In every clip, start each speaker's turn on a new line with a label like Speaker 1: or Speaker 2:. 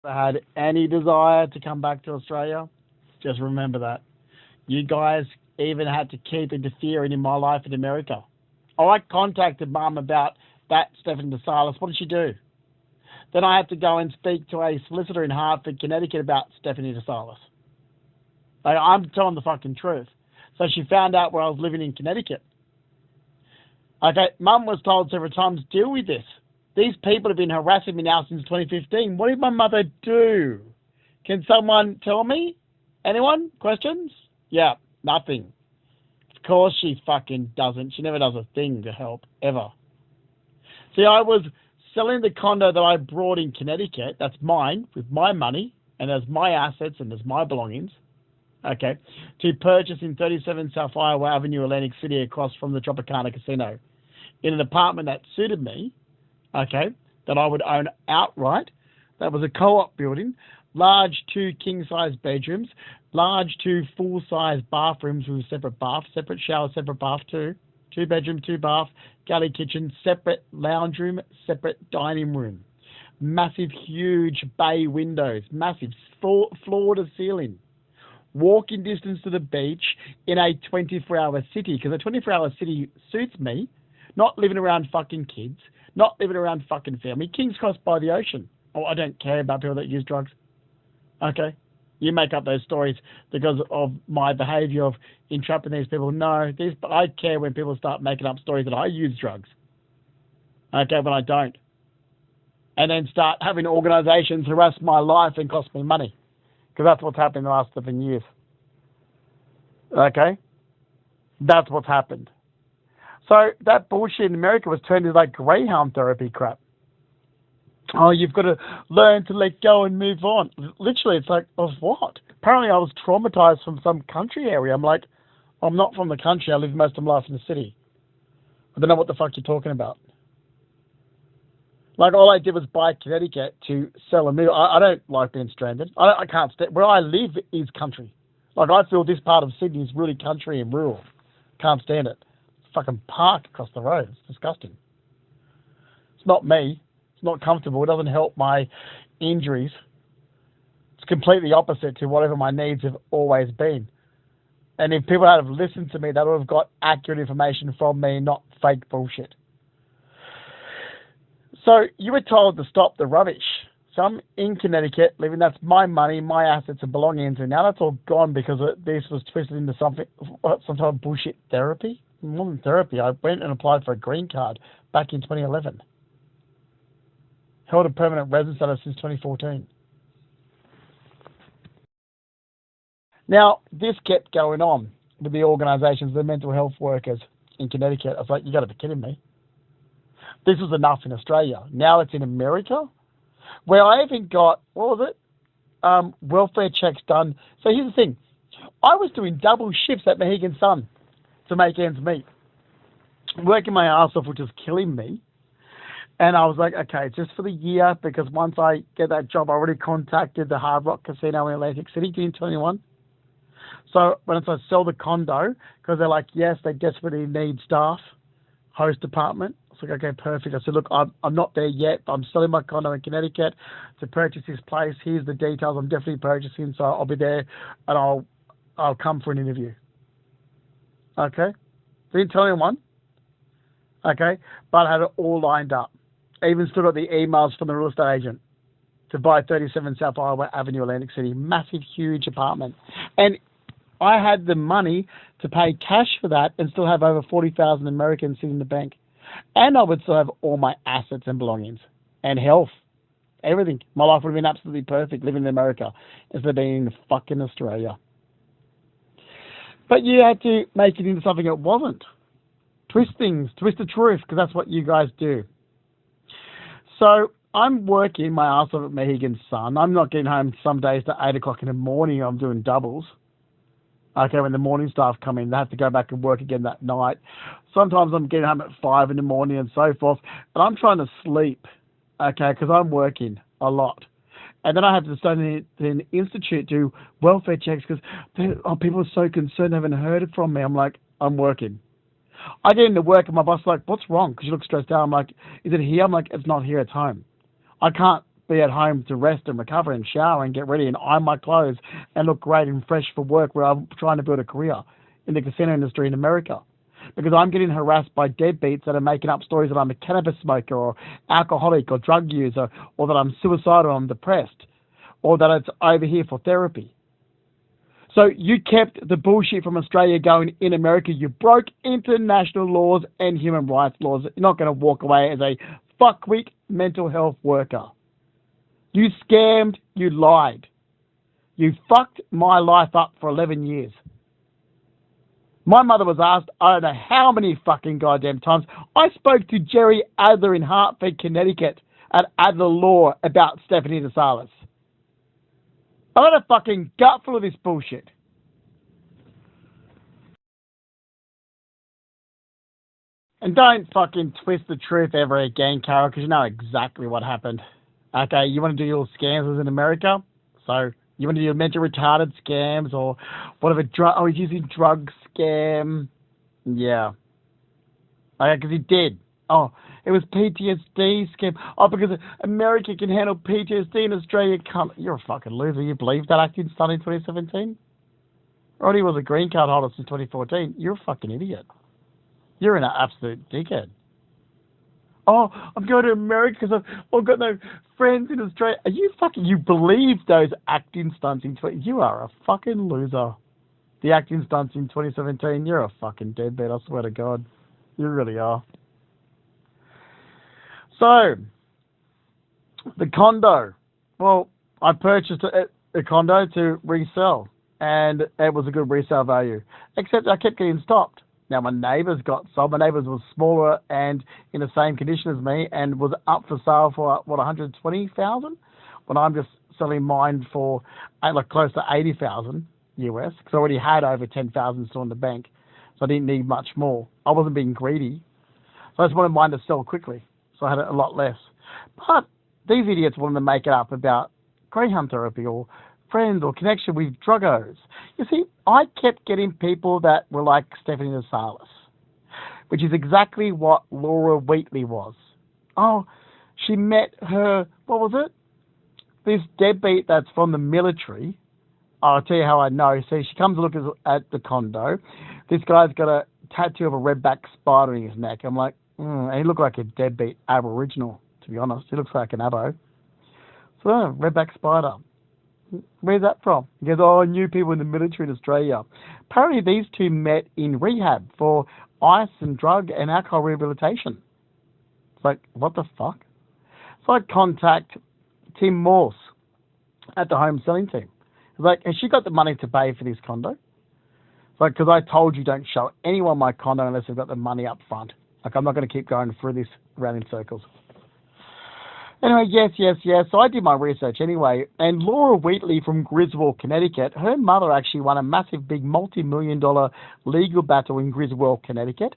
Speaker 1: had any desire to come back to Australia, just remember that. You guys even had to keep interfering in my life in America. Oh, I contacted Mum about that, Stephanie DeSalis. What did she do? Then I had to go and speak to a solicitor in Hartford, Connecticut about Stephanie DeSalis. Like, I'm telling the fucking truth. So she found out where I was living in Connecticut. Okay, Mum was told several times, deal with this. These people have been harassing me now since 2015. What did my mother do? Can someone tell me? Anyone? Questions? Yeah, nothing. Of course she fucking doesn't. She never does a thing to help, ever. See, I was selling the condo that I brought in Connecticut, that's mine, with my money, and as my assets and as my belongings, okay, to purchase in 37 South Iowa Avenue, Atlantic City, across from the Tropicana Casino, in an apartment that suited me, okay, that I would own outright. That was a co-op building, large 2 king-size bedrooms, large 2 full-size bathrooms with separate bath, separate shower, separate bath too, 2 bedroom, 2 bath, galley kitchen, separate lounge room, separate dining room, massive, huge bay windows, massive, floor to ceiling, walking distance to the beach in a 24-hour city, because a 24-hour city suits me, not living around fucking kids, not living around fucking family. King's Cross by the ocean. Oh, I don't care about people that use drugs. Okay? You make up those stories because of my behaviour of entrapping these people. No, I care when people start making up stories that I use drugs. Okay, when I don't. And then start having organisations harass my life and cost me money. Because that's what's happened in the last 7 years. Okay? That's what's happened. So that bullshit in America was turned into like greyhound therapy crap. Oh, you've got to learn to let go and move on. Literally, it's like, of what? Apparently I was traumatized from some country area. I'm like, I'm not from the country. I live most of my life in the city. I don't know what the fuck you're talking about. Like, all I did was buy Connecticut to sell a move. I don't like being stranded. I can't stay. Where I live is country. Like, I feel this part of Sydney is really country and rural. Can't stand it. Fucking park across the road. It's disgusting. It's not me. It's not comfortable. It doesn't help my injuries. It's completely opposite to whatever my needs have always been. And if people had have listened to me, they would have got accurate information from me, not fake bullshit. So you were told to stop the rubbish. So I'm in Connecticut, living. That's my money, my assets and belongings, and now that's all gone because this was twisted into some type of bullshit therapy. More than therapy, I went and applied for a green card back in 2011. Held a permanent residence status since 2014. Now, this kept going on with the organisations, the mental health workers in Connecticut. I was like, you got to be kidding me. This was enough in Australia. Now it's in America, where I even got, what was it? Welfare checks done. So here's the thing. I was doing double shifts at Mohegan Sun to make ends meet. Working my ass off, which was killing me. And I was like, okay, just for the year, because once I get that job, I already contacted the Hard Rock Casino in Atlantic City. Didn't tell anyone. So when I sell the condo, because they're like, yes, they desperately need staff, host department. I was like, okay, perfect. I said, look, I'm not there yet, but I'm selling my condo in Connecticut to purchase this place. Here's the details. I'm definitely purchasing, so I'll be there, and I'll come for an interview. Okay? Didn't tell anyone. Okay? But I had it all lined up. I even still got the emails from the real estate agent to buy 37 South Iowa Avenue, Atlantic City. Massive, huge apartment. And I had the money to pay cash for that and still have over 40,000 Americans sitting in the bank. And I would still have all my assets and belongings and health, everything. My life would have been absolutely perfect living in America instead of being in fucking Australia. But you had to make it into something it wasn't. Twist things, twist the truth, because that's what you guys do. So I'm working my ass off at Mohegan Sun. I'm not getting home some days to 8 o'clock in the morning. I'm doing doubles. Okay, when the morning staff come in, they have to go back and work again that night. Sometimes I'm getting home at 5 in the morning and so forth. And I'm trying to sleep, okay, because I'm working a lot. And then I have to start in an institute do welfare checks because people are so concerned, haven't heard it from me. I'm like, I'm working. I get into my boss is like, what's wrong? Because you look stressed out. I'm like, is it here? I'm like, it's not here, it's home. I can't be at home to rest and recover and shower and get ready and iron my clothes and look great and fresh for work where I'm trying to build a career in the casino industry in America. Because I'm getting harassed by deadbeats that are making up stories that I'm a cannabis smoker or alcoholic or drug user or that I'm suicidal or I'm depressed or that it's over here for therapy. So you kept the bullshit from Australia going in America. You broke international laws and human rights laws. You're not going to walk away as a fuckweak mental health worker. You scammed, you lied. You fucked my life up for 11 years. My mother was asked, I don't know how many fucking goddamn times. I spoke to Jerry Adler in Hartford, Connecticut at Adler Law about Stephanie DeSalis. I got a fucking gut full of this bullshit. And don't fucking twist the truth ever again, Carol, because you know exactly what happened. Okay, you want to do your scams in America? So you want to do your mental retarded scams or whatever he's using drug scam. Yeah. Okay, because he did. Oh, it was PTSD scam. Oh, because America can handle PTSD and Australia can't. You're a fucking loser. You believe that acting started in 2017? Already was a green card holder since 2014. You're a fucking idiot. You're an absolute dickhead. Oh, I'm going to America because I've got no friends in Australia. Are you fucking... You believe those acting stunts in... You are a fucking loser. The acting stunts in 2017, you're a fucking deadbeat, I swear to God. You really are. So, the condo. Well, I purchased a condo to resell, and it was a good resale value. Except I kept getting stopped. Now, my neighbours got sold. My neighbours was smaller and in the same condition as me and was up for sale for, what, 120,000? When I'm just selling mine for like close to 80,000 US, because I already had over 10,000 still in the bank. So I didn't need much more. I wasn't being greedy. So I just wanted mine to sell quickly. So I had a lot less. But these idiots wanted to make it up about greyhound therapy or friends or connection with druggos. You see, I kept getting people that were like Stephanie DeSalis, which is exactly what Laura Wheatley was. Oh, she met her, what was it? This deadbeat that's from the military. I'll tell you how I know. See, she comes to look at the condo. This guy's got a tattoo of a redback spider in his neck. I'm like, and he looked like a deadbeat Aboriginal, to be honest. He looks like an Abo. So, redback spider. Where's that from? He goes, oh, I knew people in the military in Australia. Apparently these two met in rehab for ice and drug and alcohol rehabilitation. It's like, what the fuck? So I contact Tim Morse at the home selling team. It's like, has she got the money to pay for this condo? It's like, because I told you don't show anyone my condo unless they've got the money up front. Like, I'm not going to keep going through this around in circles. Anyway, yes. So I did my research anyway. And Laura Wheatley from Griswold, Connecticut, her mother actually won a massive, big, multi-million-dollar legal battle in Griswold, Connecticut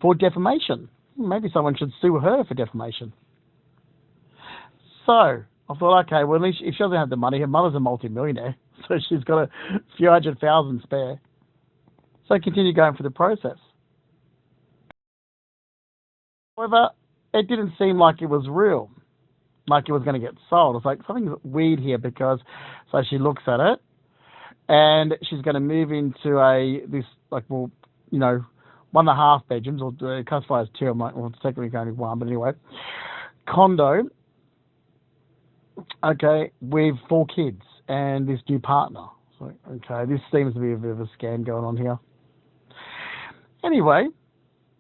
Speaker 1: for defamation. Maybe someone should sue her for defamation. So I thought, okay, well, at least if she doesn't have the money, her mother's a multi-millionaire, so she's got a few $100,000 spare. So I continued going through the process. However, it didn't seem like it was real. Like it was going to get sold. It's like something's weird here because, so she looks at it, and she's going to move into this like, well, you know, 1.5 bedrooms, or classify as 2. I'm like, well, it's technically only 1, but anyway, condo. Okay, with 4 kids and this new partner. So okay, this seems to be a bit of a scam going on here. Anyway,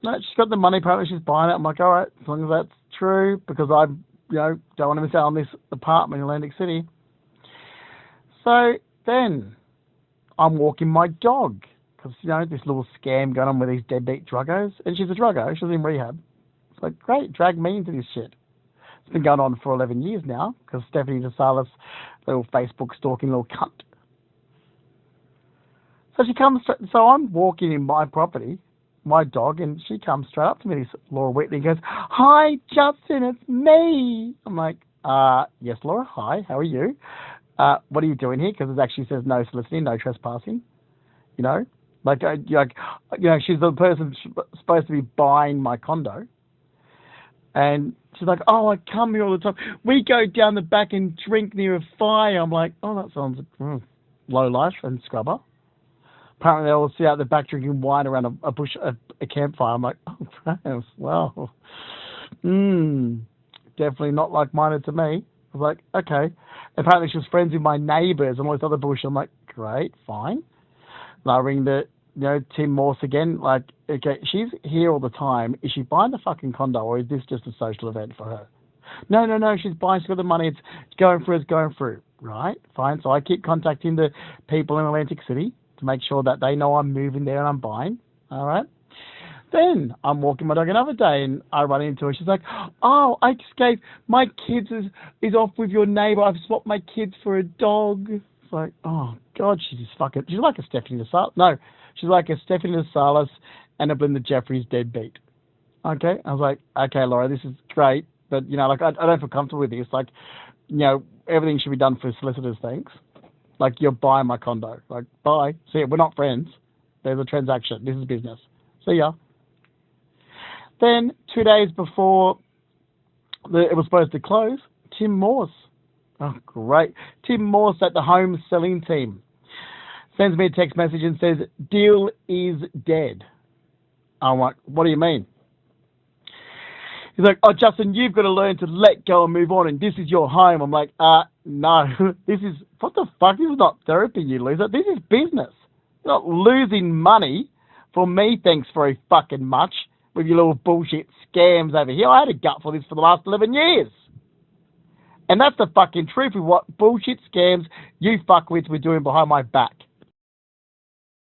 Speaker 1: no, she's got the money. Apparently, she's buying it. I'm like, all right, as long as that's true, because I, don't want to miss out on this apartment in Atlantic City. So then I'm walking my dog because, this little scam going on with these deadbeat druggos. And she's a druggo. She's in rehab. It's like, great, drag me into this shit. It's been going on for 11 years now because Stephanie DeSalis, little Facebook stalking little cunt. So she comes, so I'm walking in my property, my dog, and she comes straight up to me, this Laura Wheatley, and goes, hi, Justin, it's me. I'm like, yes, Laura, hi, how are you? What are you doing here? Because it actually says no soliciting, no trespassing, she's the person supposed to be buying my condo. And she's like, oh, I come here all the time. We go down the back and drink near a fire. I'm like, oh, that sounds low life and scrubber. Apparently, they all sit out the back drinking wine around a campfire. I'm like, oh, France, wow. Definitely not like-minded to me. I was like, okay. Apparently, she was friends with my neighbours and all this other bullshit. I'm like, great, fine. And I ring Tim Morse again. Like, okay, she's here all the time. Is she buying the fucking condo, or is this just a social event for her? No. She's buying. She's got the money. It's going through. It's going through. Right, fine. So I keep contacting the people in Atlantic City to make sure that they know I'm moving there and I'm buying. All right. Then I'm walking my dog another day and I run into her. She's like, oh, I escaped. My kids is off with your neighbour. I've swapped my kids for a dog. It's like, oh, God, she's like a Stephanie DeSalis. No, she's like a Stephanie DeSalis and a Belinda Jeffries deadbeat. Okay? I was like, okay, Laura, this is great. But, I don't feel comfortable with this. Like, everything should be done for solicitors, thanks. Like, you're buying my condo. Like, bye. See ya. We're not friends. There's a transaction. This is business. See ya. Then, 2 days before it was supposed to close, Tim Morse. Oh, great. Tim Morse at the home selling team sends me a text message and says, deal is dead. I'm like, what do you mean? He's like, oh, Justin, you've got to learn to let go and move on, and this is your home. I'm like, no. What the fuck? This is not therapy, you loser. This is business. You're not losing money for me, thanks very fucking much, with your little bullshit scams over here. I had a gut for this for the last 11 years. And that's the fucking truth of what bullshit scams you fuckwits were doing behind my back.